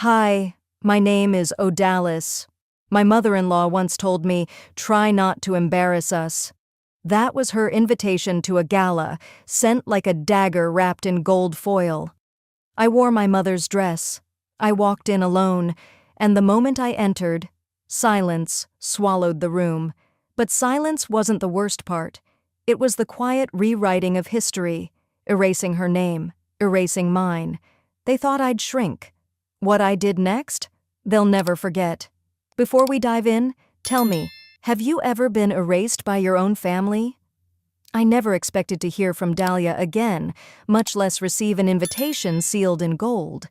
Hi, my name is Odalis. My mother-in-law once told me, try not to embarrass us. That was her invitation to a gala, sent like a dagger wrapped in gold foil. I wore my mother's dress. I walked in alone, and the moment I entered, silence swallowed the room. But silence wasn't the worst part. It was the quiet rewriting of history, erasing her name, erasing mine. They thought I'd shrink. What I did next? They'll never forget. Before we dive in, tell me, have you ever been erased by your own family? I never expected to hear from Dahlia again, much less receive an invitation sealed in gold.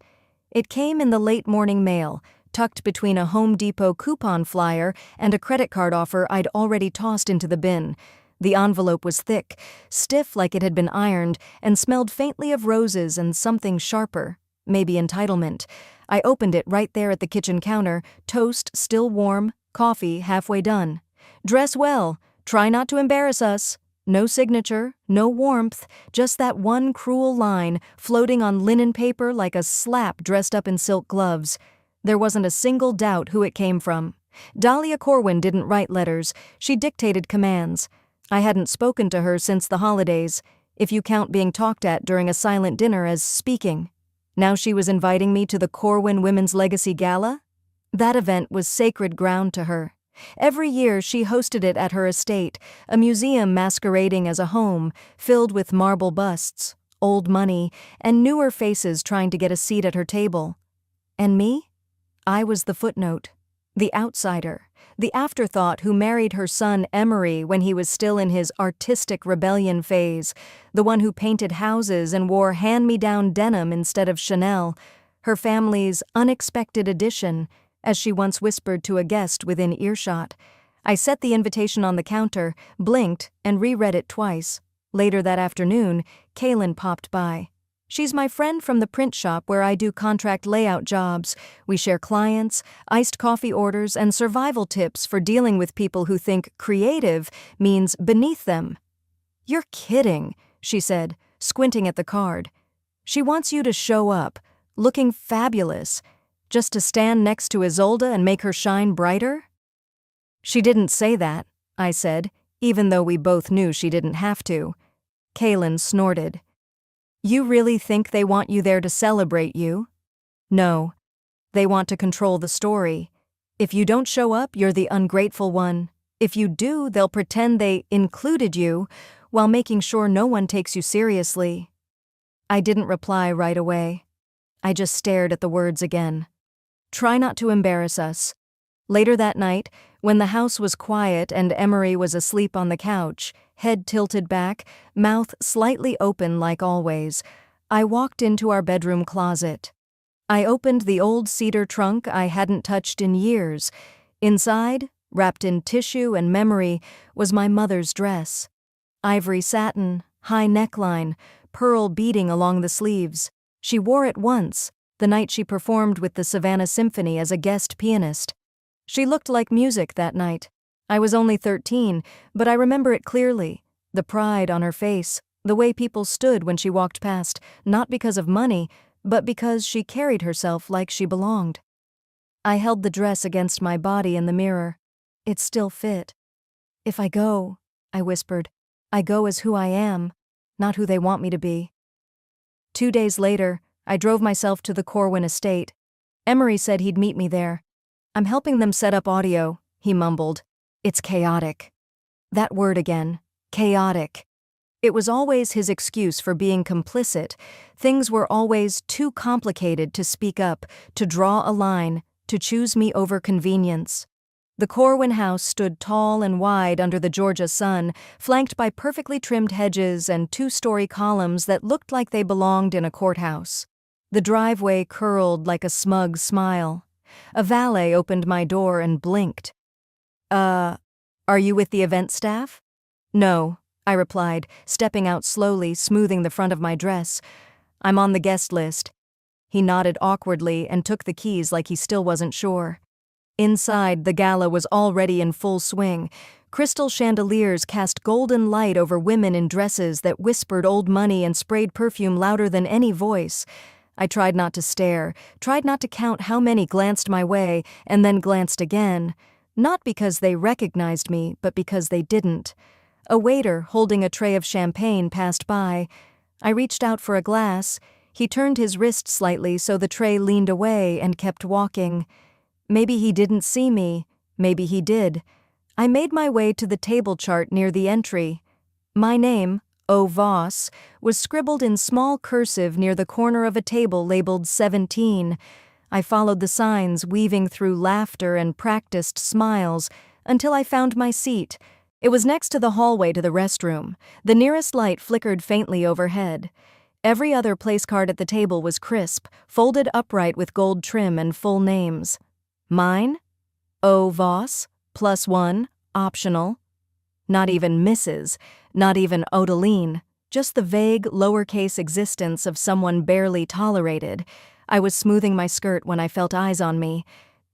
It came in the late morning mail, tucked between a Home Depot coupon flyer and a credit card offer I'd already tossed into the bin. The envelope was thick, stiff like it had been ironed, and smelled faintly of roses and something sharper, maybe entitlement. I opened it right there at the kitchen counter, toast still warm, coffee halfway done. Dress well, try not to embarrass us. No signature, no warmth, just that one cruel line floating on linen paper like a slap dressed up in silk gloves. There wasn't a single doubt who it came from. Dahlia Corwin didn't write letters, she dictated commands. I hadn't spoken to her since the holidays, if you count being talked at during a silent dinner as speaking. Now she was inviting me to the Corwin Women's Legacy Gala? That event was sacred ground to her. Every year she hosted it at her estate, a museum masquerading as a home, filled with marble busts, old money, and newer faces trying to get a seat at her table. And me? I was the footnote, the outsider, the afterthought who married her son Emery when he was still in his artistic rebellion phase, the one who painted houses and wore hand-me-down denim instead of Chanel, her family's unexpected addition, as she once whispered to a guest within earshot. I set the invitation on the counter, blinked, and reread it twice. Later that afternoon, Kaylin popped by. She's my friend from the print shop where I do contract layout jobs. We share clients, iced coffee orders, and survival tips for dealing with people who think creative means beneath them. You're kidding, she said, squinting at the card. She wants you to show up, looking fabulous, just to stand next to Isolde and make her shine brighter? She didn't say that, I said, even though we both knew she didn't have to. Kaylin snorted. You really think they want you there to celebrate you? No. They want to control the story. If you don't show up, you're the ungrateful one. If you do, they'll pretend they included you, while making sure no one takes you seriously. I didn't reply right away. I just stared at the words again. Try not to embarrass us. Later that night, when the house was quiet and Emery was asleep on the couch, head tilted back, mouth slightly open like always, I walked into our bedroom closet. I opened the old cedar trunk I hadn't touched in years. Inside, wrapped in tissue and memory, was my mother's dress. Ivory satin, high neckline, pearl beading along the sleeves. She wore it once, the night she performed with the Savannah Symphony as a guest pianist. She looked like music that night. I was only 13, but I remember it clearly. The pride on her face, the way people stood when she walked past, not because of money, but because she carried herself like she belonged. I held the dress against my body in the mirror. It still fit. If I go, I whispered, I go as who I am, not who they want me to be. 2 days later, I drove myself to the Corwin estate. Emery said he'd meet me there. I'm helping them set up audio, he mumbled. It's chaotic. That word again, chaotic. It was always his excuse for being complicit. Things were always too complicated to speak up, to draw a line, to choose me over convenience. The Corwin house stood tall and wide under the Georgia sun, flanked by perfectly trimmed hedges and 2-story columns that looked like they belonged in a courthouse. The driveway curled like a smug smile. A valet opened my door and blinked. Are you with the event staff? No, I replied, stepping out slowly, smoothing the front of my dress. I'm on the guest list. He nodded awkwardly and took the keys like he still wasn't sure. Inside, the gala was already in full swing. Crystal chandeliers cast golden light over women in dresses that whispered old money and sprayed perfume louder than any voice. I tried not to stare, tried not to count how many glanced my way and then glanced again, not because they recognized me, but because they didn't. A waiter holding a tray of champagne passed by. I reached out for a glass. He turned his wrist slightly so the tray leaned away and kept walking. Maybe he didn't see me. Maybe he did. I made my way to the table chart near the entry. My name, O. Voss, was scribbled in small cursive near the corner of a table labeled 17. I followed the signs, weaving through laughter and practiced smiles, until I found my seat. It was next to the hallway to the restroom. The nearest light flickered faintly overhead. Every other place card at the table was crisp, folded upright with gold trim and full names. Mine? O. Voss, +1, optional. Not even Mrs., not even Odeline, just the vague, lowercase existence of someone barely tolerated. I was smoothing my skirt when I felt eyes on me.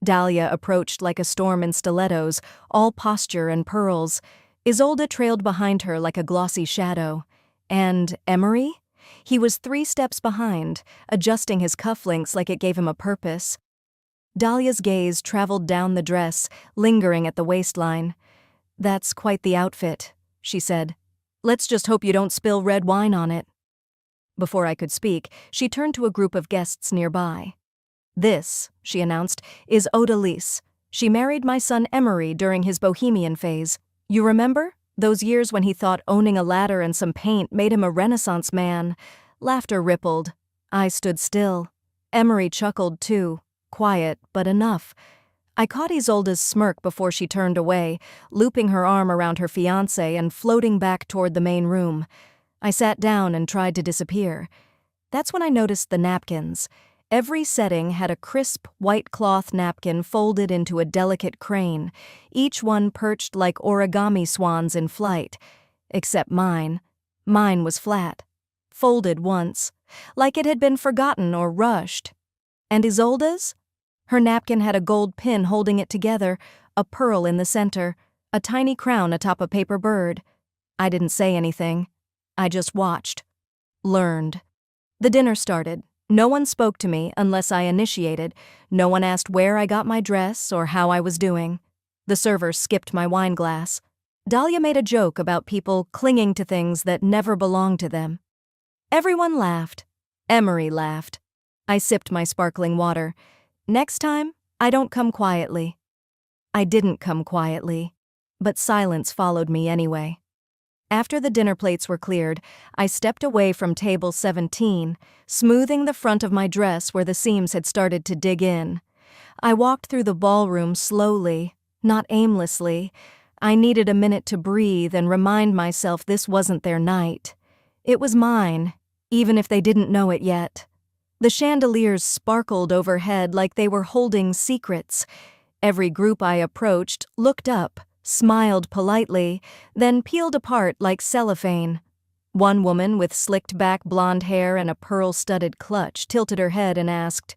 Dahlia approached like a storm in stilettos, all posture and pearls. Isolde trailed behind her like a glossy shadow. And Emery? He was 3 steps behind, adjusting his cufflinks like it gave him a purpose. Dahlia's gaze traveled down the dress, lingering at the waistline. "That's quite the outfit," she said. "Let's just hope you don't spill red wine on it." Before I could speak, she turned to a group of guests nearby. "This," she announced, "is Odalise. She married my son Emery during his bohemian phase. You remember? Those years when he thought owning a ladder and some paint made him a Renaissance man." Laughter rippled. I stood still. Emery chuckled too, quiet but enough. I caught Isolde's smirk before she turned away, looping her arm around her fiancé and floating back toward the main room. I sat down and tried to disappear. That's when I noticed the napkins. Every setting had a crisp, white cloth napkin folded into a delicate crane, each one perched like origami swans in flight. Except mine. Mine was flat. Folded once. Like it had been forgotten or rushed. And Isolde's? Her napkin had a gold pin holding it together, a pearl in the center, a tiny crown atop a paper bird. I didn't say anything. I just watched. Learned. The dinner started. No one spoke to me unless I initiated. No one asked where I got my dress or how I was doing. The server skipped my wine glass. Dahlia made a joke about people clinging to things that never belonged to them. Everyone laughed. Emery laughed. I sipped my sparkling water. Next time, I don't come quietly. I didn't come quietly, but silence followed me anyway. After the dinner plates were cleared, I stepped away from table 17, smoothing the front of my dress where the seams had started to dig in. I walked through the ballroom slowly, not aimlessly. I needed a minute to breathe and remind myself this wasn't their night. It was mine, even if they didn't know it yet. The chandeliers sparkled overhead like they were holding secrets. Every group I approached looked up, smiled politely, then peeled apart like cellophane. One woman with slicked-back blonde hair and a pearl-studded clutch tilted her head and asked,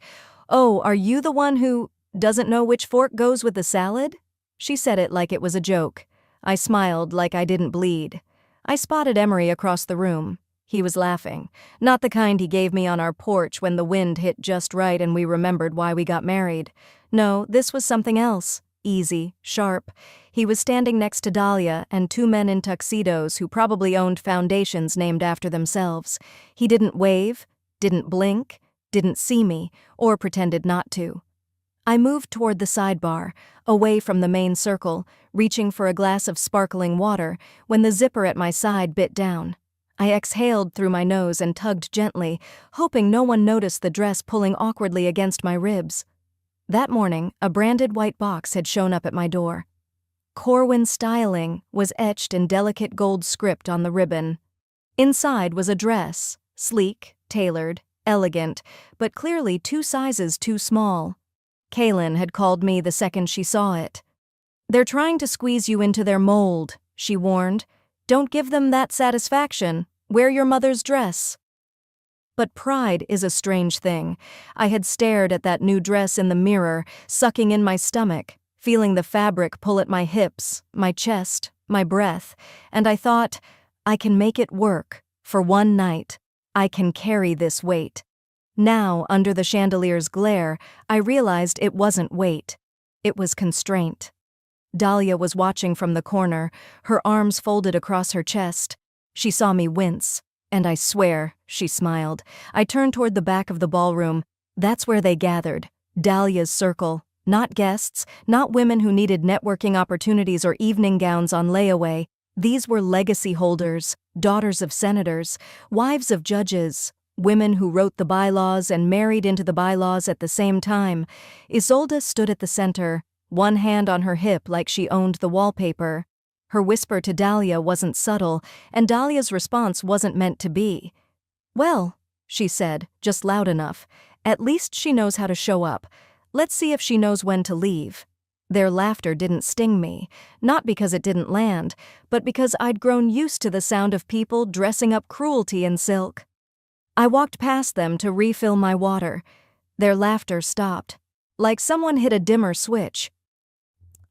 "Oh, are you the one who doesn't know which fork goes with the salad?" She said it like it was a joke. I smiled like I didn't bleed. I spotted Emery across the room. He was laughing. Not the kind he gave me on our porch when the wind hit just right and we remembered why we got married. No, this was something else. Easy, sharp. He was standing next to Dahlia and 2 men in tuxedos who probably owned foundations named after themselves. He didn't wave, didn't blink, didn't see me, or pretended not to. I moved toward the sidebar, away from the main circle, reaching for a glass of sparkling water, when the zipper at my side bit down. I exhaled through my nose and tugged gently, hoping no one noticed the dress pulling awkwardly against my ribs. That morning, a branded white box had shown up at my door. Corwin Styling was etched in delicate gold script on the ribbon. Inside was a dress, sleek, tailored, elegant, but clearly 2 sizes too small. Kaylin had called me the second she saw it. "They're trying to squeeze you into their mold," she warned. "Don't give them that satisfaction. Wear your mother's dress." But pride is a strange thing. I had stared at that new dress in the mirror, sucking in my stomach, feeling the fabric pull at my hips, my chest, my breath, and I thought, I can make it work. For one night, I can carry this weight. Now, under the chandelier's glare, I realized it wasn't weight. It was constraint. Dahlia was watching from the corner, her arms folded across her chest. She saw me wince. And I swear, she smiled. I turned toward the back of the ballroom. That's where they gathered. Dahlia's circle. Not guests, not women who needed networking opportunities or evening gowns on layaway. These were legacy holders, daughters of senators, wives of judges, women who wrote the bylaws and married into the bylaws at the same time. Isolde stood at the center, one hand on her hip like she owned the wallpaper. Her whisper to Dahlia wasn't subtle, and Dahlia's response wasn't meant to be. "Well," she said, just loud enough, "at least she knows how to show up. Let's see if she knows when to leave." Their laughter didn't sting me, not because it didn't land, but because I'd grown used to the sound of people dressing up cruelty in silk. I walked past them to refill my water. Their laughter stopped, like someone hit a dimmer switch.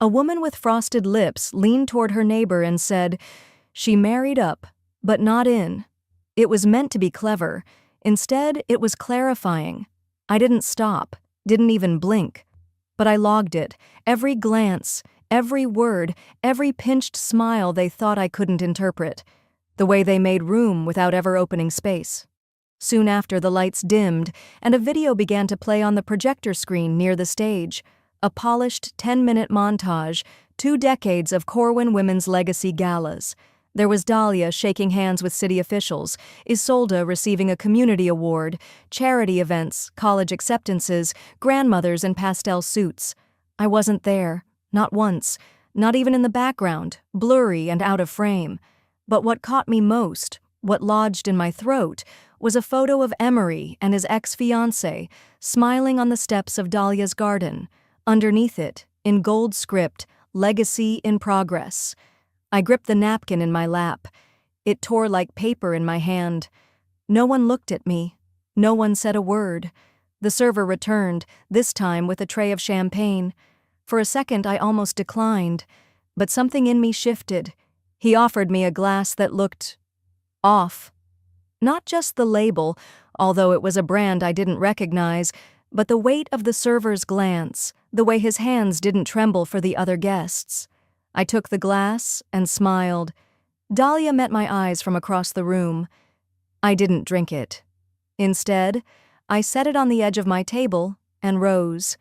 A woman with frosted lips leaned toward her neighbor and said, "She married up, but not in." It was meant to be clever. Instead, it was clarifying. I didn't stop, didn't even blink. But I logged it, every glance, every word, every pinched smile they thought I couldn't interpret. The way they made room without ever opening space. Soon after, the lights dimmed, and a video began to play on the projector screen near the stage. A polished 10-minute montage, 2 decades of Corwin Women's Legacy galas. There was Dahlia shaking hands with city officials, Isolde receiving a community award, charity events, college acceptances, grandmothers in pastel suits. I wasn't there, not once, not even in the background, blurry and out of frame. But what caught me most, what lodged in my throat, was a photo of Emery and his ex-fiancé, smiling on the steps of Dahlia's garden. Underneath it, in gold script, "Legacy in Progress." I gripped the napkin in my lap. It tore like paper in my hand. No one looked at me. No one said a word. The server returned, this time with a tray of champagne. For a second I almost declined, but something in me shifted. He offered me a glass that looked off. Not just the label, although it was a brand I didn't recognize, but the weight of the server's glance, the way his hands didn't tremble for the other guests. I took the glass and smiled. Dahlia met my eyes from across the room. I didn't drink it. Instead, I set it on the edge of my table and rose.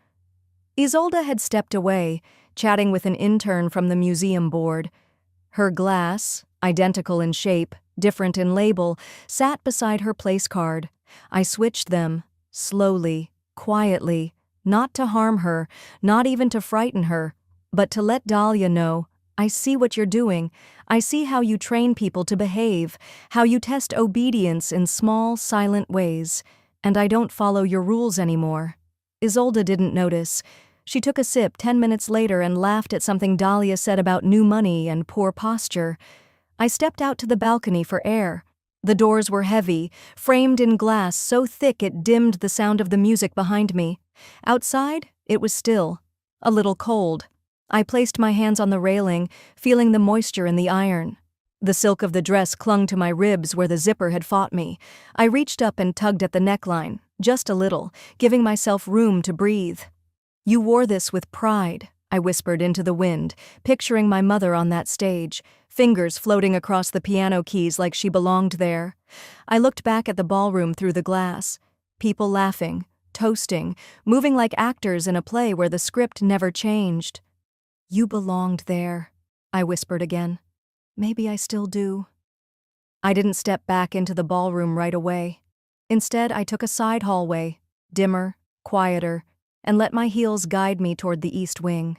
Isolde had stepped away, chatting with an intern from the museum board. Her glass, identical in shape, different in label, sat beside her place card. I switched them, slowly, quietly, not to harm her, not even to frighten her, but to let Dahlia know, "I see what you're doing. I see how you train people to behave, how you test obedience in small, silent ways, and I don't follow your rules anymore." Isolde didn't notice. She took a sip 10 minutes later and laughed at something Dahlia said about new money and poor posture. I stepped out to the balcony for air. The doors were heavy, framed in glass so thick it dimmed the sound of the music behind me. Outside, it was still, a little cold. I placed my hands on the railing, feeling the moisture in the iron. The silk of the dress clung to my ribs where the zipper had fought me. I reached up and tugged at the neckline, just a little, giving myself room to breathe. "You wore this with pride," I whispered into the wind, picturing my mother on that stage, fingers floating across the piano keys like she belonged there. I looked back at the ballroom through the glass. People laughing, toasting, moving like actors in a play where the script never changed. "You belonged there," I whispered again. "Maybe I still do." I didn't step back into the ballroom right away. Instead, I took a side hallway, dimmer, quieter, and let my heels guide me toward the east wing.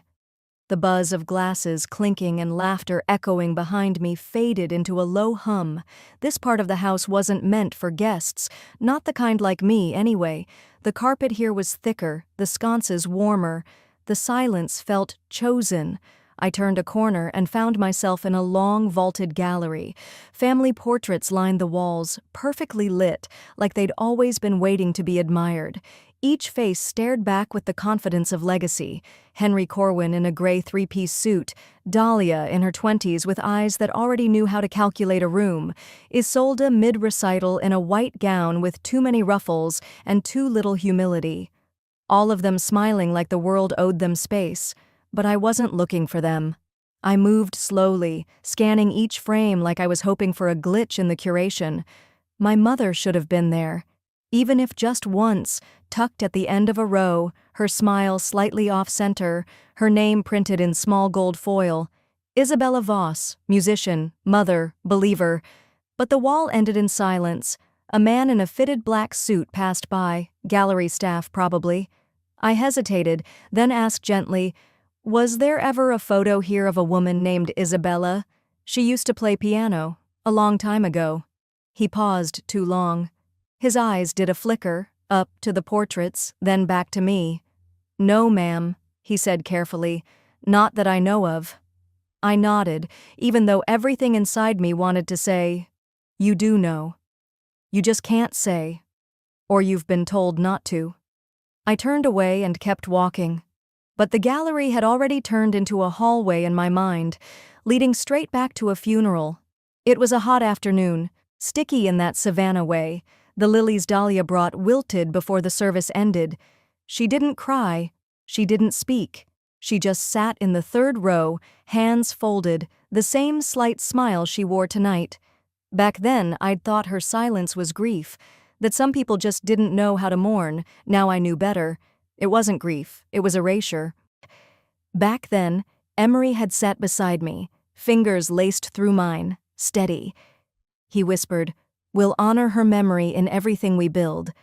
The buzz of glasses clinking and laughter echoing behind me faded into a low hum. This part of the house wasn't meant for guests, not the kind like me anyway. The carpet here was thicker, the sconces warmer. The silence felt chosen. I turned a corner and found myself in a long vaulted gallery. Family portraits lined the walls, perfectly lit, like they'd always been waiting to be admired. Each face stared back with the confidence of legacy. Henry Corwin in a gray three-piece suit, Dahlia in her 20s with eyes that already knew how to calculate a room, Isolde mid-recital in a white gown with too many ruffles and too little humility. All of them smiling like the world owed them space, but I wasn't looking for them. I moved slowly, scanning each frame like I was hoping for a glitch in the curation. My mother should have been there. Even if just once, tucked at the end of a row, her smile slightly off-center, her name printed in small gold foil. Isabella Voss, musician, mother, believer. But the wall ended in silence. A man in a fitted black suit passed by, gallery staff probably. I hesitated, then asked gently, "Was there ever a photo here of a woman named Isabella? She used to play piano, a long time ago." He paused too long. His eyes did a flicker, up to the portraits, then back to me. "No, ma'am," he said carefully, "not that I know of." I nodded, even though everything inside me wanted to say, "You do know. You just can't say. Or you've been told not to." I turned away and kept walking. But the gallery had already turned into a hallway in my mind, leading straight back to a funeral. It was a hot afternoon, sticky in that Savannah way. The lilies Dahlia brought wilted before the service ended. She didn't cry. She didn't speak. She just sat in the third row, hands folded, the same slight smile she wore tonight. Back then, I'd thought her silence was grief, that some people just didn't know how to mourn. Now I knew better. It wasn't grief, it was erasure. Back then, Emery had sat beside me, fingers laced through mine, steady. He whispered, "We'll honor her memory in everything we build."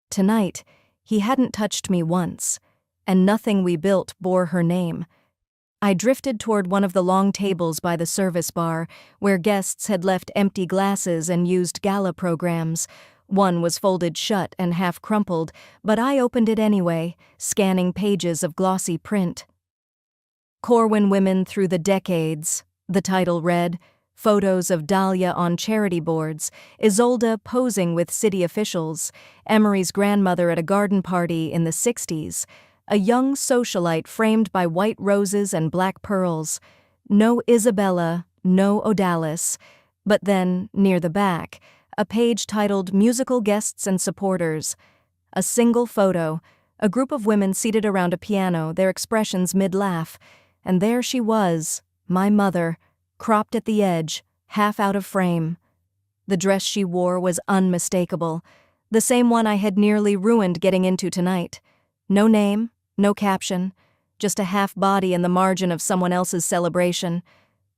Tonight, he hadn't touched me once, and nothing we built bore her name. I drifted toward one of the long tables by the service bar, where guests had left empty glasses and used Gala programs. One was folded shut and half crumpled, but I opened it anyway, scanning pages of glossy print. "Corwin Women Through the Decades," the title read. Photos of Dahlia on charity boards, Isolde posing with city officials, Emery's grandmother at a garden party in the 60s, a young socialite framed by white roses and black pearls. No Isabella, no Odalis. But then, near the back, a page titled Musical Guests and Supporters. A single photo, a group of women seated around a piano, their expressions mid-laugh. And there she was, my mother, cropped at the edge, half out of frame. The dress she wore was unmistakable, the same one I had nearly ruined getting into tonight. No name, no caption, just a half body in the margin of someone else's celebration.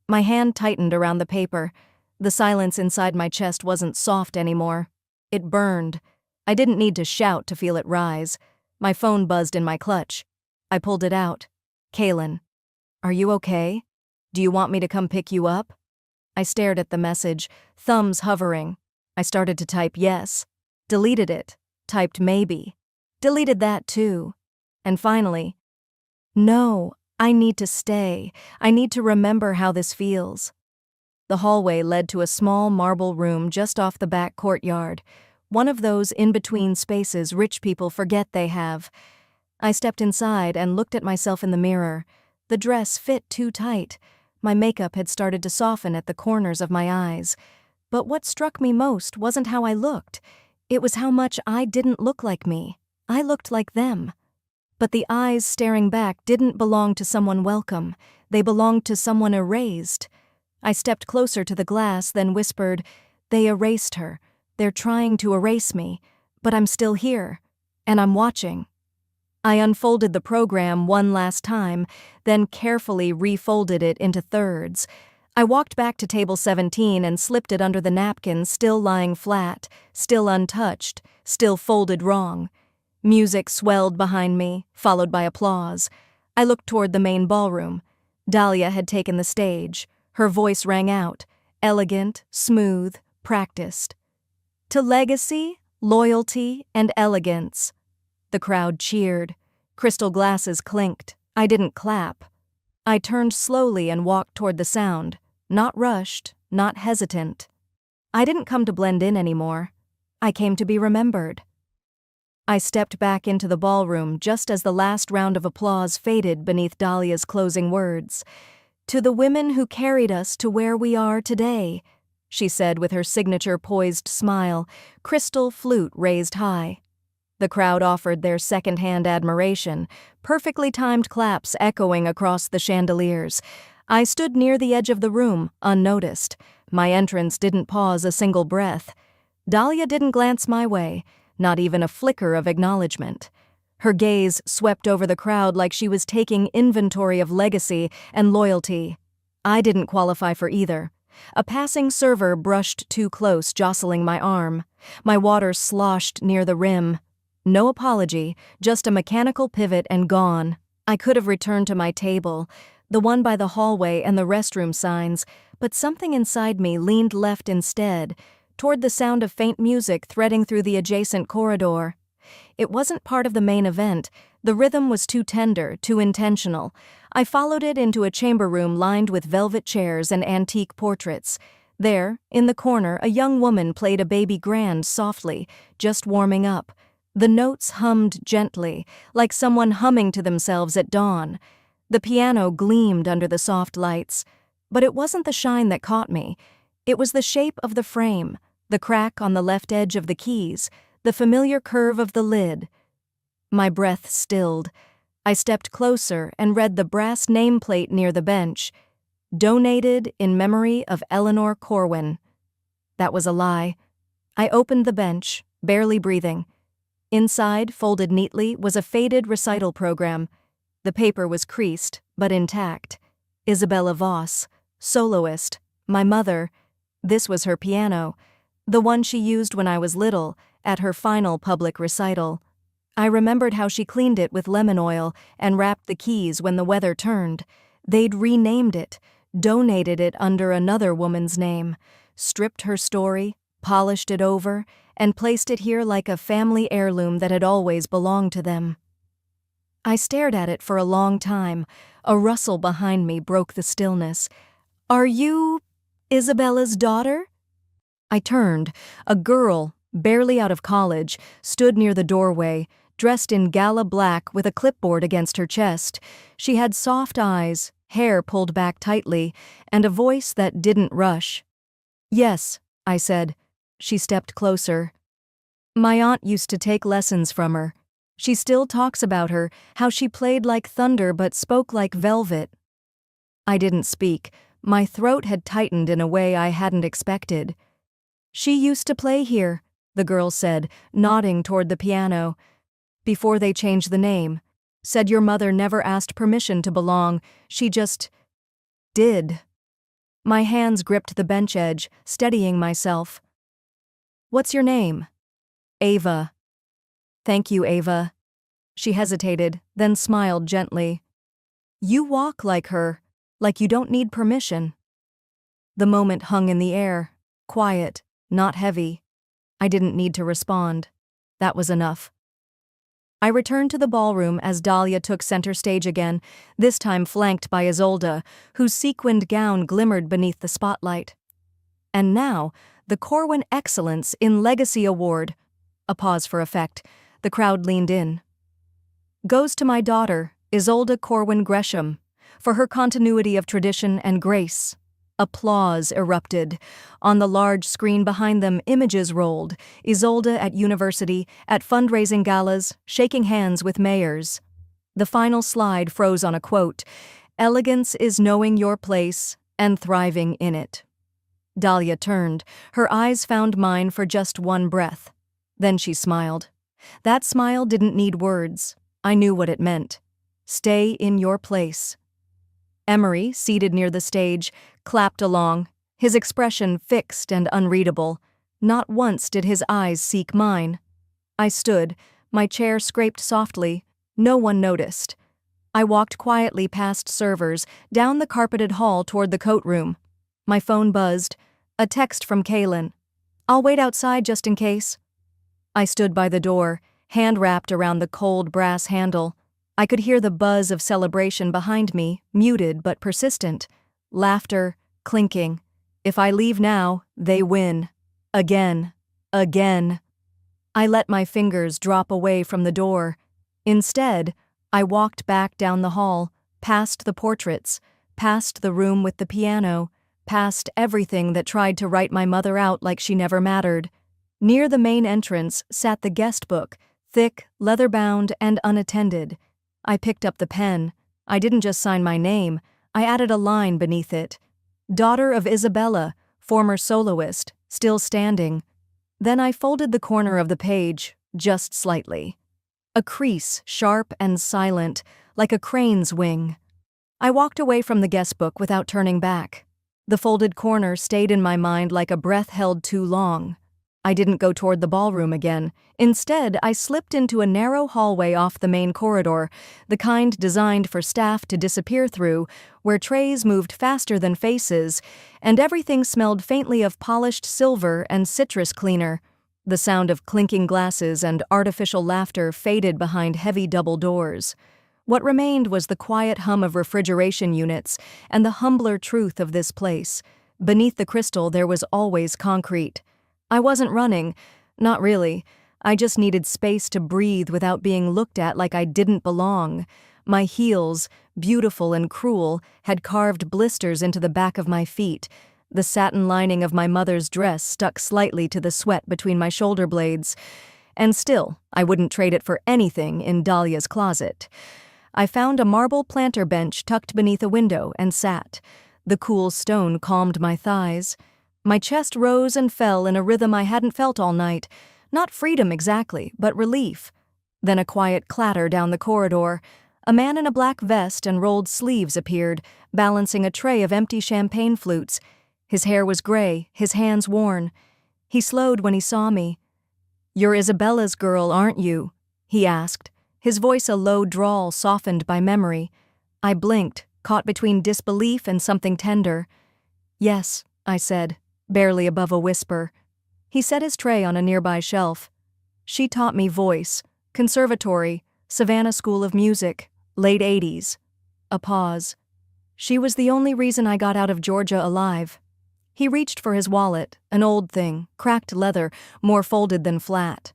My hand tightened around the paper. The silence inside my chest wasn't soft anymore. It burned. I didn't need to shout to feel it rise. My phone buzzed in my clutch. I pulled it out. "Kaylin, are you okay? Do you want me to come pick you up?" I stared at the message, thumbs hovering. I started to type yes. Deleted it. Typed maybe. Deleted that too. And finally, "No, I need to stay. I need to remember how this feels." The hallway led to a small marble room just off the back courtyard, one of those in-between spaces rich people forget they have. I stepped inside and looked at myself in the mirror. The dress fit too tight. My makeup had started to soften at the corners of my eyes. But what struck me most wasn't how I looked. It was how much I didn't look like me. I looked like them. But the eyes staring back didn't belong to someone welcome. They belonged to someone erased. I stepped closer to the glass, then whispered, "They erased her. They're trying to erase me. But I'm still here. And I'm watching." I unfolded the program one last time, then carefully refolded it into thirds. I walked back to table 17 and slipped it under the napkin, still lying flat, still untouched, still folded wrong. Music swelled behind me, followed by applause. I looked toward the main ballroom. Dahlia had taken the stage. Her voice rang out, elegant, smooth, practiced. "To legacy, loyalty, and elegance." The crowd cheered. Crystal glasses clinked. I didn't clap. I turned slowly and walked toward the sound, not rushed, not hesitant. I didn't come to blend in anymore. I came to be remembered. I stepped back into the ballroom just as the last round of applause faded beneath Dahlia's closing words. "To the women who carried us to where we are today," she said with her signature poised smile, crystal flute raised high. The crowd offered their second-hand admiration, perfectly timed claps echoing across the chandeliers. I stood near the edge of the room, unnoticed. My entrance didn't pause a single breath. Dahlia didn't glance my way, not even a flicker of acknowledgement. Her gaze swept over the crowd like she was taking inventory of legacy and loyalty. I didn't qualify for either. A passing server brushed too close, jostling my arm. My water sloshed near the rim. No apology, just a mechanical pivot and gone. I could have returned to my table, the one by the hallway and the restroom signs, but something inside me leaned left instead, toward the sound of faint music threading through the adjacent corridor. It wasn't part of the main event. The rhythm was too tender, too intentional. I followed it into a chamber room lined with velvet chairs and antique portraits. There, in the corner, a young woman played a baby grand softly, just warming up. The notes hummed gently, like someone humming to themselves at dawn. The piano gleamed under the soft lights. But it wasn't the shine that caught me. It was the shape of the frame, the crack on the left edge of the keys, the familiar curve of the lid. My breath stilled. I stepped closer and read the brass nameplate near the bench. "Donated in memory of Eleanor Corwin." That was a lie. I opened the bench, barely breathing. Inside, folded neatly, was a faded recital program. The paper was creased, but intact. Isabella Voss, soloist, my mother. This was her piano, the one she used when I was little, at her final public recital. I remembered how she cleaned it with lemon oil and wrapped the keys when the weather turned. They'd renamed it, donated it under another woman's name, stripped her story, polished it over, and placed it here like a family heirloom that had always belonged to them. I stared at it for a long time. A rustle behind me broke the stillness. "Are you Isabella's daughter?" I turned. A girl, barely out of college, stood near the doorway, dressed in Gala black with a clipboard against her chest. She had soft eyes, hair pulled back tightly, and a voice that didn't rush. "Yes," I said. She stepped closer. "My aunt used to take lessons from her. She still talks about her, how she played like thunder but spoke like velvet." I didn't speak. My throat had tightened in a way I hadn't expected. "She used to play here," the girl said, nodding toward the piano. "Before they changed the name. Said your mother never asked permission to belong. She just did." My hands gripped the bench edge, steadying myself. "What's your name?" "Ava." "Thank you, Ava." She hesitated, then smiled gently. "You walk like her, like you don't need permission." The moment hung in the air, quiet, not heavy. I didn't need to respond. That was enough. I returned to the ballroom as Dahlia took center stage again, this time flanked by Isolde, whose sequined gown glimmered beneath the spotlight. And now, the Corwin Excellence in Legacy Award. A pause for effect. The crowd leaned in. "Goes to my daughter, Isolde Corwin Gresham, for her continuity of tradition and grace." Applause erupted. On the large screen behind them, images rolled. Isolde at university, at fundraising galas, shaking hands with mayors. The final slide froze on a quote, "Elegance is knowing your place and thriving in it." Dahlia turned. Her eyes found mine for just one breath. Then she smiled. That smile didn't need words. I knew what it meant. Stay in your place. Emery, seated near the stage, clapped along, his expression fixed and unreadable. Not once did his eyes seek mine. I stood, my chair scraped softly. No one noticed. I walked quietly past servers, down the carpeted hall toward the coat room. My phone buzzed. A text from Kaylin. "I'll wait outside just in case." I stood by the door, hand wrapped around the cold brass handle. I could hear the buzz of celebration behind me, muted but persistent. Laughter, clinking. If I leave now, they win. Again. Again. I let my fingers drop away from the door. Instead, I walked back down the hall, past the portraits, past the room with the piano, past everything that tried to write my mother out like she never mattered. Near the main entrance sat the guest book, thick, leather-bound, and unattended. I picked up the pen. I didn't just sign my name, I added a line beneath it. Daughter of Isabella, former soloist, still standing. Then I folded the corner of the page, just slightly. A crease, sharp and silent, like a crane's wing. I walked away from the guest book without turning back. The folded corner stayed in my mind like a breath held too long. I didn't go toward the ballroom again. Instead, I slipped into a narrow hallway off the main corridor, the kind designed for staff to disappear through, where trays moved faster than faces, and everything smelled faintly of polished silver and citrus cleaner. The sound of clinking glasses and artificial laughter faded behind heavy double doors. What remained was the quiet hum of refrigeration units and the humbler truth of this place. Beneath the crystal there was always concrete. I wasn't running. Not really. I just needed space to breathe without being looked at like I didn't belong. My heels, beautiful and cruel, had carved blisters into the back of my feet. The satin lining of my mother's dress stuck slightly to the sweat between my shoulder blades. And still, I wouldn't trade it for anything in Dahlia's closet. I found a marble planter bench tucked beneath a window and sat. The cool stone calmed my thighs. My chest rose and fell in a rhythm I hadn't felt all night. Not freedom exactly, but relief. Then a quiet clatter down the corridor. A man in a black vest and rolled sleeves appeared, balancing a tray of empty champagne flutes. His hair was gray, his hands worn. He slowed when he saw me. "You're Isabella's girl, aren't you?" he asked, his voice a low drawl softened by memory. I blinked, caught between disbelief and something tender. "Yes," I said, barely above a whisper. He set his tray on a nearby shelf. "She taught me voice, conservatory, Savannah School of Music, late 80s. A pause. "She was the only reason I got out of Georgia alive." He reached for his wallet, an old thing, cracked leather, more folded than flat.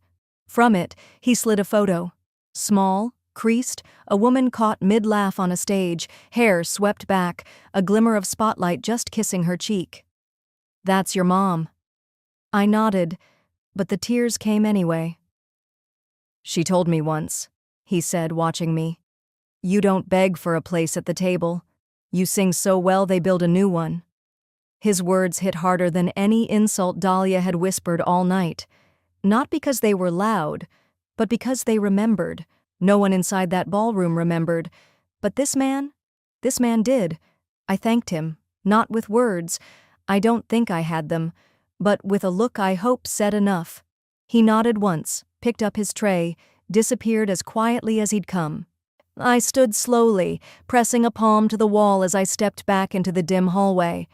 From it, he slid a photo. Small, creased, a woman caught mid-laugh on a stage, hair swept back, a glimmer of spotlight just kissing her cheek. "That's your mom." I nodded, but the tears came anyway. "She told me once," he said, watching me. "You don't beg for a place at the table. You sing so well they build a new one." His words hit harder than any insult Dahlia had whispered all night. Not because they were loud, but because they remembered. No one inside that ballroom remembered. But this man did. I thanked him, not with words. I don't think I had them, but with a look I hope said enough. He nodded once, picked up his tray, disappeared as quietly as he'd come. I stood slowly, pressing a palm to the wall as I stepped back into the dim hallway.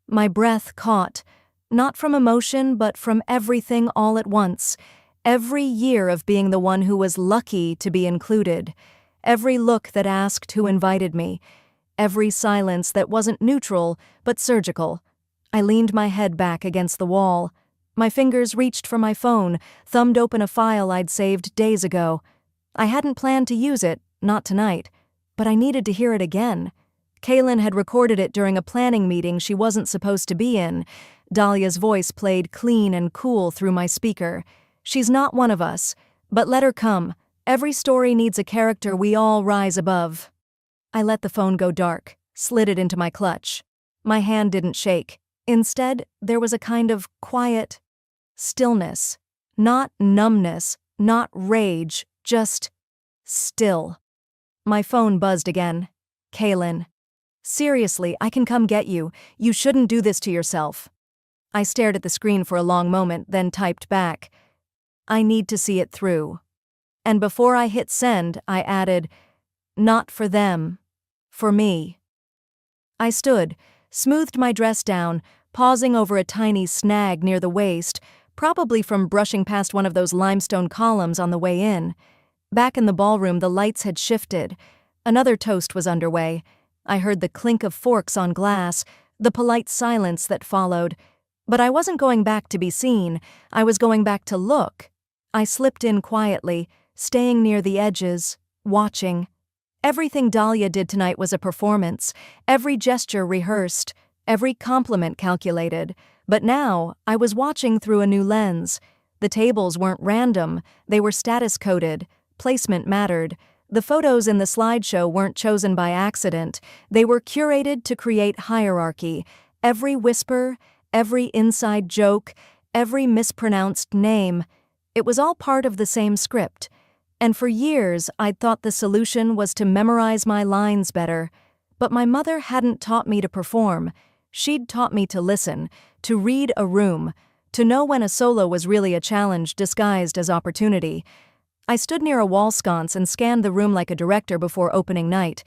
My breath caught, not from emotion but from everything all at once. Every year of being the one who was lucky to be included. Every look that asked who invited me. Every silence that wasn't neutral but surgical. I leaned my head back against the wall. My fingers reached for my phone, thumbed open a file I'd saved days ago. I hadn't planned to use it, not tonight, but I needed to hear it again. Kaylin had recorded it during a planning meeting she wasn't supposed to be in. Dahlia's voice played clean and cool through my speaker. "She's not one of us, but let her come. Every story needs a character we all rise above." I let the phone go dark, slid it into my clutch. My hand didn't shake. Instead, there was a kind of quiet stillness. Not numbness, not rage, just still. My phone buzzed again. "Kaylin. Seriously, I can come get you. You shouldn't do this to yourself." I stared at the screen for a long moment, then typed back, "I need to see it through." And before I hit send, I added, "Not for them. For me." I stood, smoothed my dress down, pausing over a tiny snag near the waist, probably from brushing past one of those limestone columns on the way in. Back in the ballroom, the lights had shifted. Another toast was underway. I heard the clink of forks on glass, the polite silence that followed. But I wasn't going back to be seen. I was going back to look. I slipped in quietly, staying near the edges, watching. Everything Dahlia did tonight was a performance, every gesture rehearsed, every compliment calculated. But now, I was watching through a new lens. The tables weren't random, they were status-coded, placement mattered. The photos in the slideshow weren't chosen by accident, they were curated to create hierarchy. Every whisper, every inside joke, every mispronounced name, it was all part of the same script. And for years, I'd thought the solution was to memorize my lines better. But my mother hadn't taught me to perform. She'd taught me to listen, to read a room, to know when a solo was really a challenge disguised as opportunity. I stood near a wall sconce and scanned the room like a director before opening night.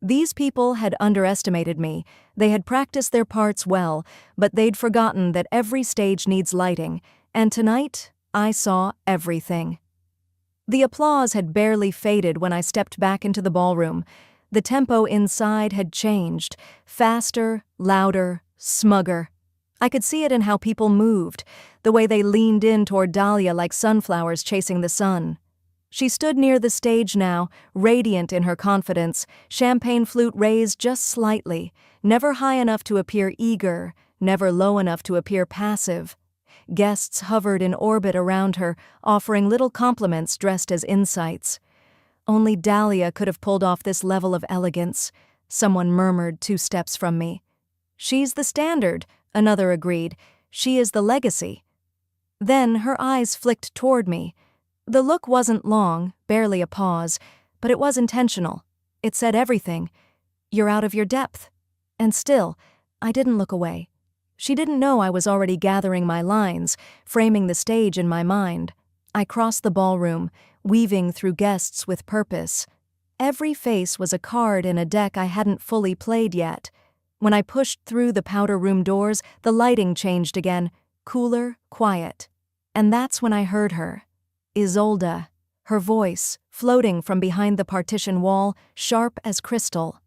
These people had underestimated me. They had practiced their parts well, but they'd forgotten that every stage needs lighting. And tonight, I saw everything. The applause had barely faded when I stepped back into the ballroom. The tempo inside had changed, faster, louder, smugger. I could see it in how people moved, the way they leaned in toward Dahlia like sunflowers chasing the sun. She stood near the stage now, radiant in her confidence, champagne flute raised just slightly, never high enough to appear eager, never low enough to appear passive. Guests hovered in orbit around her, offering little compliments dressed as insights. Only Dahlia could have pulled off this level of elegance, someone murmured 2 steps from me. She's the standard, another agreed. She is the legacy. Then her eyes flicked toward me. The look wasn't long, barely a pause, but it was intentional. It said everything. You're out of your depth. And still, I didn't look away. She didn't know I was already gathering my lines, framing the stage in my mind. I crossed the ballroom, weaving through guests with purpose. Every face was a card in a deck I hadn't fully played yet. When I pushed through the powder room doors, the lighting changed again, cooler, quiet. And that's when I heard her. Isolde, her voice, floating from behind the partition wall, sharp as crystal.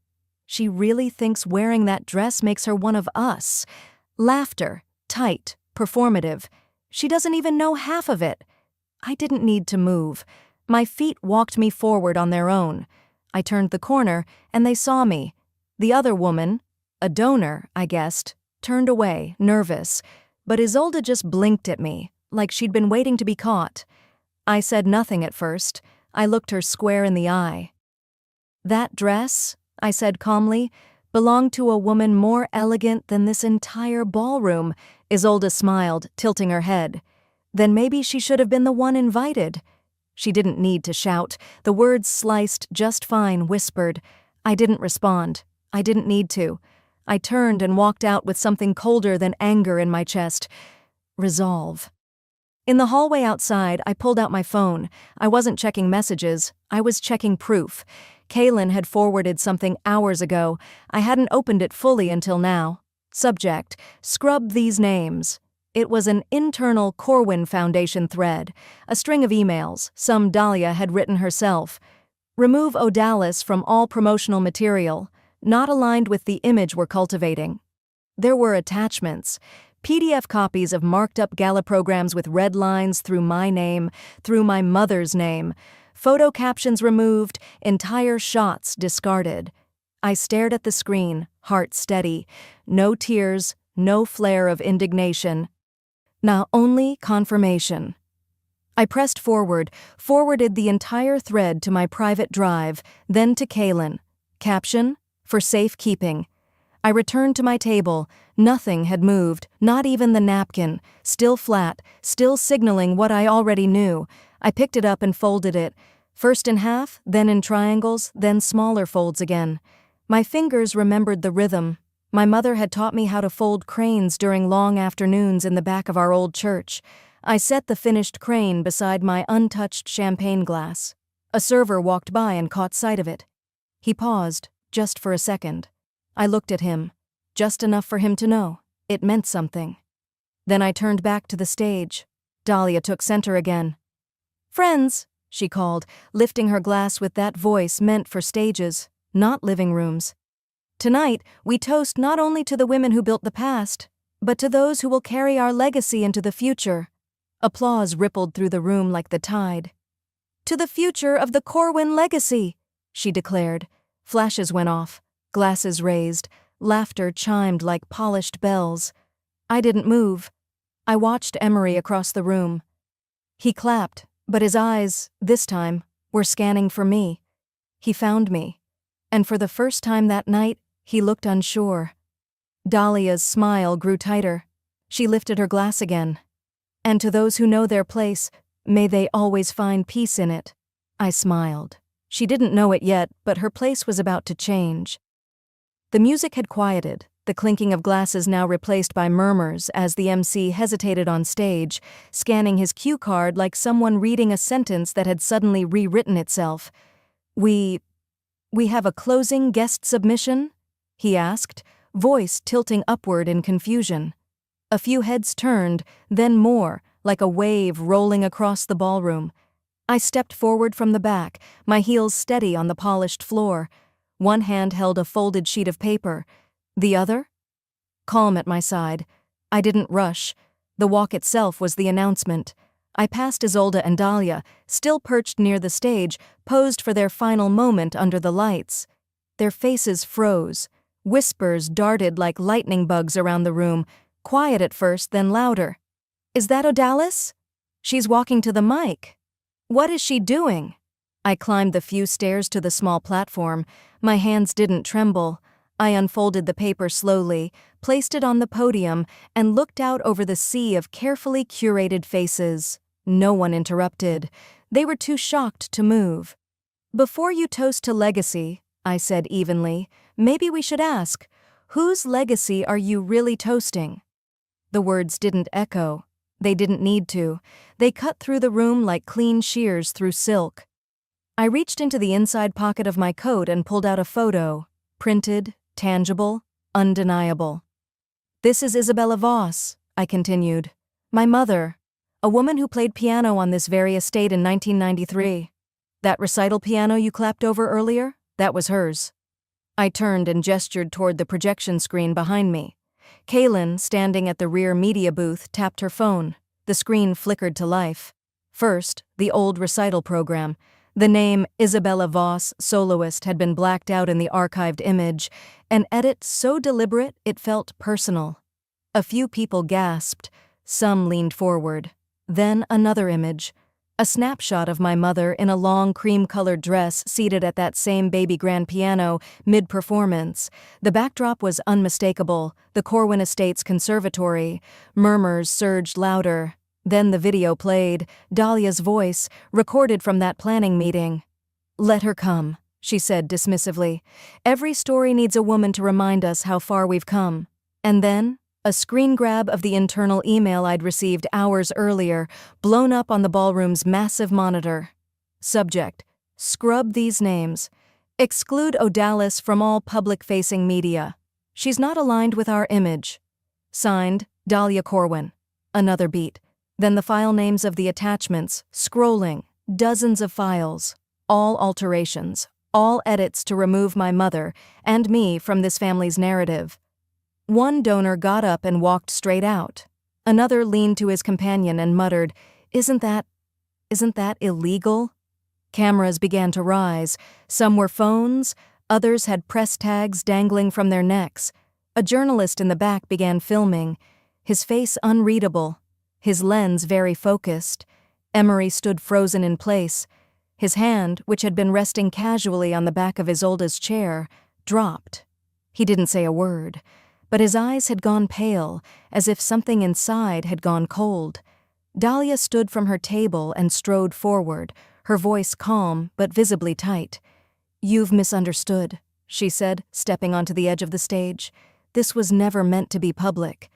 She really thinks wearing that dress makes her one of us. Laughter, tight, performative. She doesn't even know half of it. I didn't need to move. My feet walked me forward on their own. I turned the corner, and they saw me. The other woman, a donor, I guessed, turned away, nervous. But Isolde just blinked at me, like she'd been waiting to be caught. I said nothing at first. I looked her square in the eye. That dress, I said calmly, belonged to a woman more elegant than this entire ballroom. Isolde smiled, tilting her head. Then maybe she should have been the one invited. She didn't need to shout. The words sliced just fine, whispered. I didn't respond. I didn't need to. I turned and walked out with something colder than anger in my chest. Resolve. In the hallway outside, I pulled out my phone. I wasn't checking messages. I was checking proof. Kaylin had forwarded something hours ago. I hadn't opened it fully until now. Subject: scrub these names. It was an internal Corwin Foundation thread, a string of emails, some Dahlia had written herself. Remove Odalis from all promotional material, not aligned with the image we're cultivating. There were attachments. PDF copies of marked-up Gala programs with red lines through my name, through my mother's name. Photo captions removed, entire shots discarded. I stared at the screen, heart steady. No tears, no flare of indignation. Now only confirmation. I pressed forward, forwarded the entire thread to my private drive, then to Kaylin. Caption: for safekeeping. I returned to my table. Nothing had moved, not even the napkin, still flat, still signaling what I already knew. I picked it up and folded it, first in half, then in triangles, then smaller folds again. My fingers remembered the rhythm. My mother had taught me how to fold cranes during long afternoons in the back of our old church. I set the finished crane beside my untouched champagne glass. A server walked by and caught sight of it. He paused, just for a second. I looked at him, just enough for him to know. It meant something. Then I turned back to the stage. Dahlia took center again. "Friends," she called, lifting her glass with that voice meant for stages, not living rooms. "Tonight, we toast not only to the women who built the past, but to those who will carry our legacy into the future." Applause rippled through the room like the tide. "To the future of the Corwin legacy," she declared. Flashes went off, glasses raised, laughter chimed like polished bells. I didn't move. I watched Emery across the room. He clapped, but his eyes, this time, were scanning for me. He found me. And for the first time that night, he looked unsure. Dahlia's smile grew tighter. She lifted her glass again. "And to those who know their place, may they always find peace in it." I smiled. She didn't know it yet, but her place was about to change. The music had quieted, the clinking of glasses now replaced by murmurs as the MC hesitated on stage, scanning his cue card like someone reading a sentence that had suddenly rewritten itself. We have a closing guest submission?" he asked, voice tilting upward in confusion. A few heads turned, then more, like a wave rolling across the ballroom. I stepped forward from the back, my heels steady on the polished floor. One hand held a folded sheet of paper. The other? Calm at my side. I didn't rush. The walk itself was the announcement. I passed Isolde and Dahlia, still perched near the stage, posed for their final moment under the lights. Their faces froze. Whispers darted like lightning bugs around the room, quiet at first, then louder. "Is that Odalis? She's walking to the mic. What is she doing?" I climbed the few stairs to the small platform. My hands didn't tremble. I unfolded the paper slowly, placed it on the podium, and looked out over the sea of carefully curated faces. No one interrupted. They were too shocked to move. "Before you toast to legacy," I said evenly, "maybe we should ask, whose legacy are you really toasting?" The words didn't echo. They didn't need to. They cut through the room like clean shears through silk. I reached into the inside pocket of my coat and pulled out a photo. Printed, tangible, undeniable. "This is Isabella Voss," I continued. "My mother. A woman who played piano on this very estate in 1993. That recital piano you clapped over earlier? That was hers." I turned and gestured toward the projection screen behind me. Kaylin, standing at the rear media booth, tapped her phone. The screen flickered to life. First, the old recital program. The name Isabella Voss, soloist, had been blacked out in the archived image, an edit so deliberate it felt personal. A few people gasped. Some leaned forward. Then another image. A snapshot of my mother in a long cream-colored dress seated at that same baby grand piano, mid-performance. The backdrop was unmistakable, the Corwin Estates Conservatory. Murmurs surged louder. Then the video played, Dahlia's voice, recorded from that planning meeting. "Let her come," she said dismissively. "Every story needs a woman to remind us how far we've come." And then, a screen grab of the internal email I'd received hours earlier, blown up on the ballroom's massive monitor. Subject: Scrub these names. Exclude Odalis from all public-facing media. She's not aligned with our image. Signed, Dahlia Corwin. Another beat. Then the file names of the attachments, scrolling, dozens of files. All alterations, all edits to remove my mother and me from this family's narrative. One donor got up and walked straight out. Another leaned to his companion and muttered, Isn't that illegal?" Cameras began to rise. Some were phones, others had press tags dangling from their necks. A journalist in the back began filming, his face unreadable, his lens very focused. Emery stood frozen in place. His hand, which had been resting casually on the back of Isolde's chair, dropped. He didn't say a word, but his eyes had gone pale, as if something inside had gone cold. Dahlia stood from her table and strode forward, her voice calm but visibly tight. "You've misunderstood," she said, stepping onto the edge of the stage. "This was never meant to be public."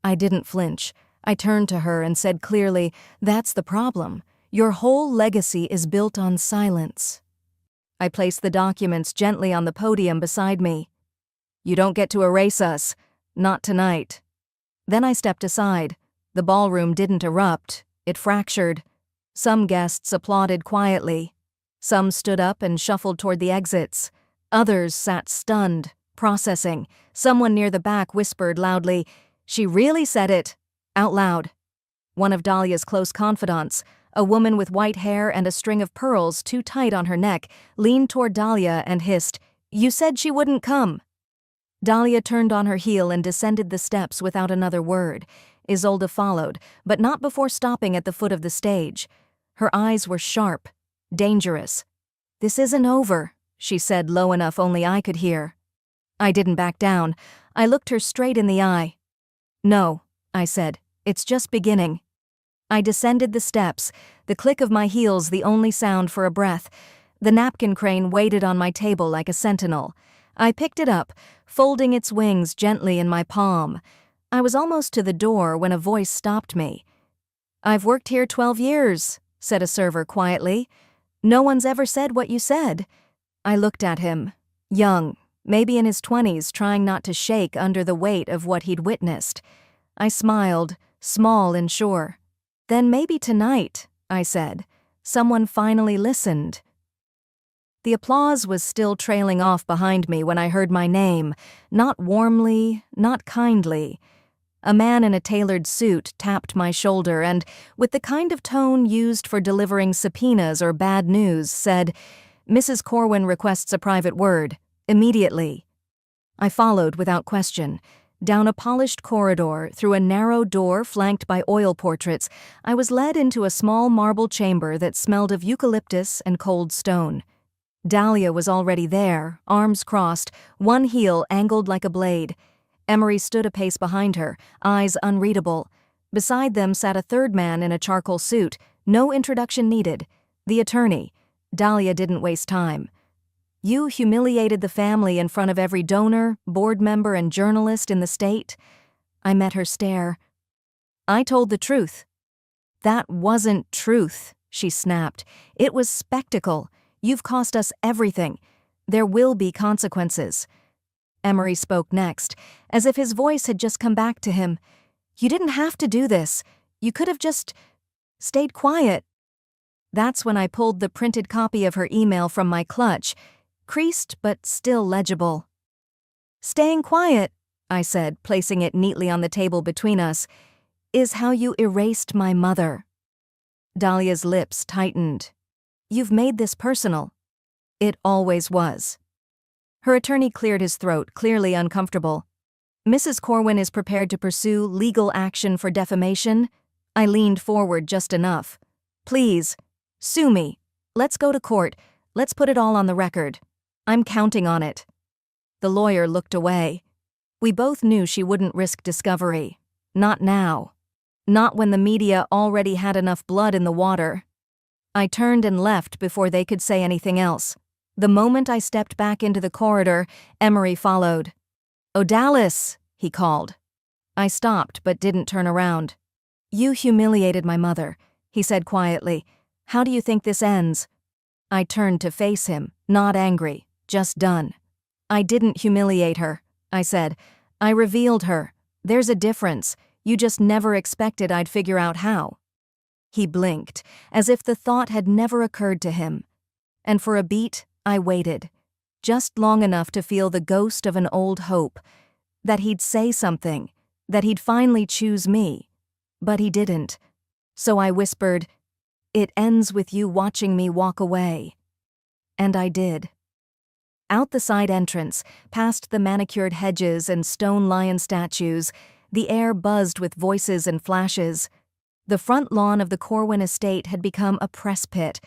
I didn't flinch. I turned to her and said clearly, "That's the problem. Your whole legacy is built on silence." I placed the documents gently on the podium beside me. "You don't get to erase us. Not tonight." Then I stepped aside. The ballroom didn't erupt. It fractured. Some guests applauded quietly. Some stood up and shuffled toward the exits. Others sat stunned, processing. Someone near the back whispered loudly, "She really said it," out loud. one of Dahlia's close confidants, a woman with white hair and a string of pearls too tight on her neck, leaned toward Dahlia and hissed, "You said she wouldn't come." Dahlia turned on her heel and descended the steps without another word. Isolde followed, but not before stopping at the foot of the stage. Her eyes were sharp, dangerous. "This isn't over," she said low enough only I could hear. I didn't back down. I looked her straight in the eye. "No," I said, "it's just beginning." I descended the steps, the click of my heels the only sound for a breath. The napkin crane waited on my table like a sentinel. I picked it up, folding its wings gently in my palm. I was almost to the door when a voice stopped me. "I've worked here 12 years, said a server quietly. "No one's ever said what you said." I looked at him, young, maybe in his 20s, trying not to shake under the weight of what he'd witnessed. I smiled, small and sure. "Then maybe tonight," I said. "Someone finally listened." The applause was still trailing off behind me when I heard my name, not warmly, not kindly. A man in a tailored suit tapped my shoulder and, with the kind of tone used for delivering subpoenas or bad news, said, "Mrs. Corwin requests a private word, immediately." I followed without question. Down a polished corridor, through a narrow door flanked by oil portraits, I was led into a small marble chamber that smelled of eucalyptus and cold stone. Dahlia was already there, arms crossed, one heel angled like a blade. Emery stood a pace behind her, eyes unreadable. Beside them sat a third man in a charcoal suit, no introduction needed. The attorney. Dahlia didn't waste time. "You humiliated the family in front of every donor, board member, and journalist in the state?" I met her stare. "I told the truth." "That wasn't truth," she snapped. "It was spectacle. You've cost us everything. There will be consequences." Emery spoke next, as if his voice had just come back to him. "You didn't have to do this. You could have just stayed quiet." That's when I pulled the printed copy of her email from my clutch, creased but still legible. "Staying quiet," I said, placing it neatly on the table between us, "is how you erased my mother." Dahlia's lips tightened. "You've made this personal." "It always was." Her attorney cleared his throat, clearly uncomfortable. "Mrs. Corwin is prepared to pursue legal action for defamation?" I leaned forward just enough. "Please, sue me. Let's go to court. Let's put it all on the record. I'm counting on it." The lawyer looked away. We both knew she wouldn't risk discovery. Not now. Not when the media already had enough blood in the water. I turned and left before they could say anything else. The moment I stepped back into the corridor, Emery followed. "Odalis," he called. I stopped but didn't turn around. "You humiliated my mother," he said quietly. "How do you think this ends?" I turned to face him, not angry, just done. "I didn't humiliate her," I said. "I revealed her. There's a difference. You just never expected I'd figure out how." He blinked, as if the thought had never occurred to him. And for a beat, I waited, just long enough to feel the ghost of an old hope, that he'd say something, that he'd finally choose me. But he didn't. So I whispered, "It ends with you watching me walk away." And I did. Out the side entrance, past the manicured hedges and stone lion statues, the air buzzed with voices and flashes. The front lawn of the Corwin estate had become a press pit.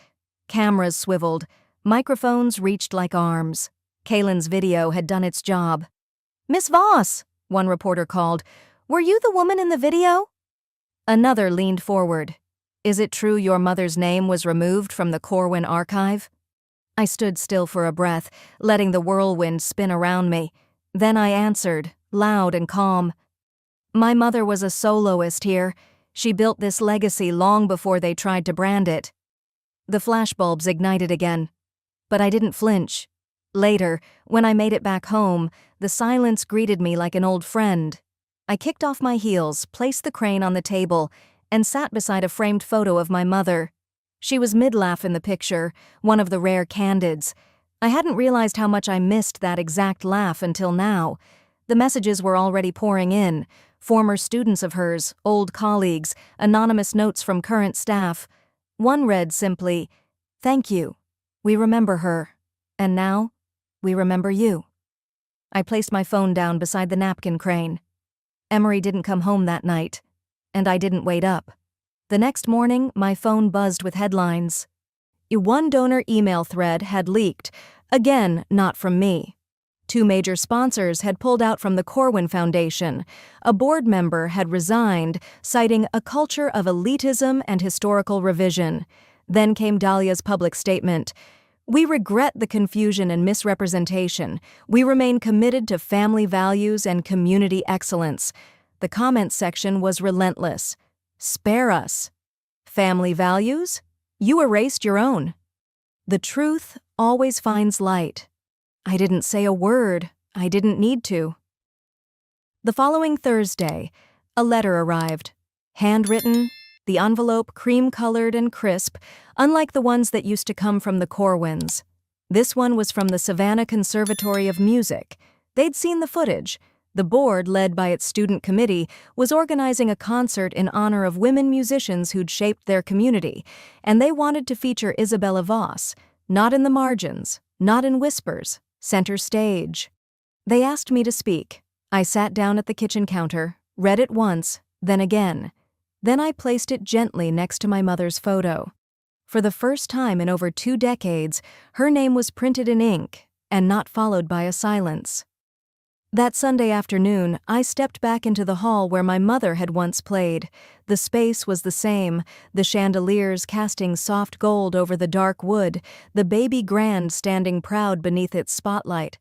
Cameras swiveled. Microphones reached like arms. Kaylin's video had done its job. "Miss Voss," one reporter called, "were you the woman in the video?" Another leaned forward. "Is it true your mother's name was removed from the Corwin archive?" I stood still for a breath, letting the whirlwind spin around me. Then I answered, loud and calm. "My mother was a soloist here. She built this legacy long before they tried to brand it." The flashbulbs ignited again. But I didn't flinch. Later, when I made it back home, the silence greeted me like an old friend. I kicked off my heels, placed the crane on the table, and sat beside a framed photo of my mother. She was mid-laugh in the picture, one of the rare candids. I hadn't realized how much I missed that exact laugh until now. The messages were already pouring in. former students of hers, old colleagues, anonymous notes from current staff. One read simply, "Thank you. We remember her. And now, we remember you." I placed my phone down beside the napkin crane. Emery didn't come home that night, and I didn't wait up. The next morning, my phone buzzed with headlines. One donor email thread had leaked, again, not from me. 2 major sponsors had pulled out from the Corwin Foundation. A board member had resigned, citing a culture of elitism and historical revision. Then came Dahlia's public statement. "We regret the confusion and misrepresentation. We remain committed to family values and community excellence." The comments section was relentless. "Spare us. Family values? You erased your own." The truth always finds light. I didn't say a word. I didn't need to. The following Thursday, a letter arrived. Handwritten, the envelope cream-colored and crisp, unlike the ones that used to come from the Corwins. This one was from the Savannah Conservatory of Music. They'd seen the footage. The board, led by its student committee, was organizing a concert in honor of women musicians who'd shaped their community, and they wanted to feature Isabella Voss, not in the margins, not in whispers, center stage. They asked me to speak. I sat down at the kitchen counter, read it once, then again. Then I placed it gently next to my mother's photo. For the first time in over 2 decades, her name was printed in ink, and not followed by a silence. That Sunday afternoon, I stepped back into the hall where my mother had once played. The space was the same, the chandeliers casting soft gold over the dark wood, the baby grand standing proud beneath its spotlight.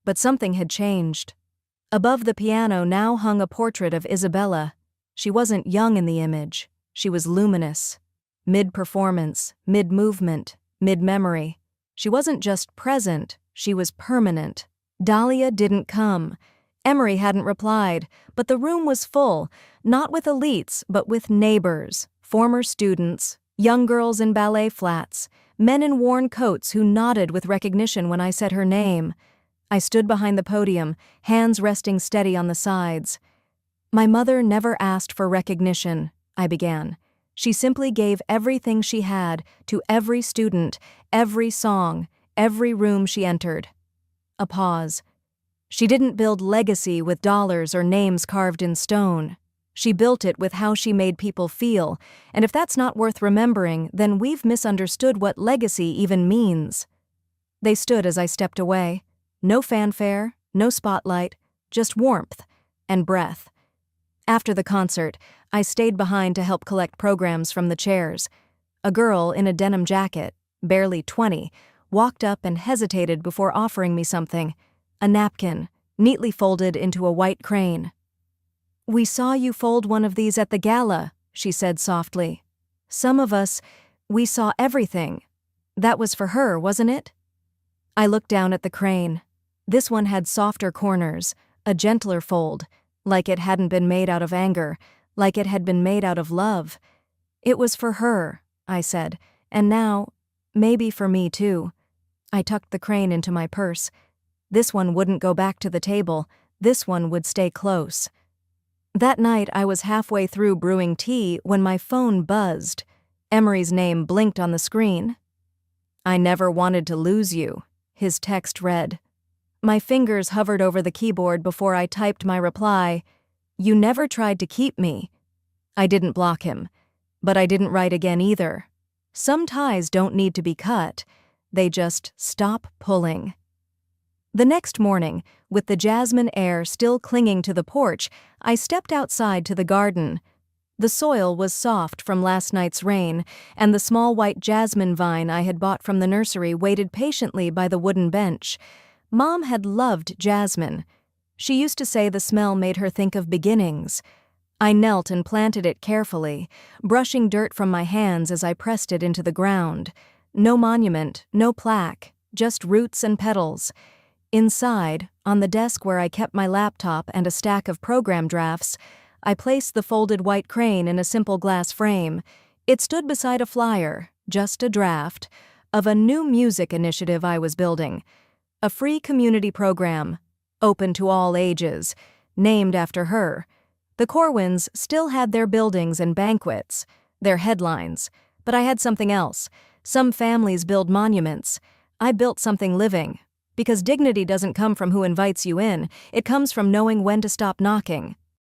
But something had changed. Above the piano now hung a portrait of Isabella. She wasn't young in the image. She was luminous. Mid-performance, mid-movement, mid-memory. She wasn't just present, she was permanent. Dahlia didn't come. Emery hadn't replied, but the room was full, not with elites, but with neighbors, former students, young girls in ballet flats, men in worn coats who nodded with recognition when I said her name. I stood behind the podium, hands resting steady on the sides. "My mother never asked for recognition," I began. "She simply gave everything she had to every student, every song, every room she entered." A pause. "She didn't build legacy with dollars or names carved in stone. She built it with how she made people feel, and if that's not worth remembering, then we've misunderstood what legacy even means." They stood as I stepped away. No fanfare, no spotlight, just warmth and breath. After the concert, I stayed behind to help collect programs from the chairs. A girl in a denim jacket, barely 20, walked up and hesitated before offering me something, a napkin, neatly folded into a white crane. "We saw you fold one of these at the gala," she said softly. "Some of us, we saw everything. That was for her, wasn't it?" I looked down at the crane. This one had softer corners, a gentler fold, like it hadn't been made out of anger, like it had been made out of love. "It was for her," I said, "and now, maybe for me too." I tucked the crane into my purse. This one wouldn't go back to the table. This one would stay close. That night, I was halfway through brewing tea when my phone buzzed. Emery's name blinked on the screen. "I never wanted to lose you," his text read. My fingers hovered over the keyboard before I typed my reply. "You never tried to keep me." I didn't block him, but I didn't write again either. Some ties don't need to be cut. They just stop pulling. The next morning, with the jasmine air still clinging to the porch, I stepped outside to the garden. The soil was soft from last night's rain, and the small white jasmine vine I had bought from the nursery waited patiently by the wooden bench. Mom had loved jasmine. She used to say the smell made her think of beginnings. I knelt and planted it carefully, brushing dirt from my hands as I pressed it into the ground. No monument, no plaque, just roots and petals. Inside, on the desk where I kept my laptop and a stack of program drafts, I placed the folded white crane in a simple glass frame. It stood beside a flyer, just a draft, of a new music initiative I was building. A free community program, open to all ages, named after her. The Corwins still had their buildings and banquets, their headlines, but I had something else. Some families build monuments. I built something living. Because dignity doesn't come from who invites you in, it comes from knowing when to stop knocking.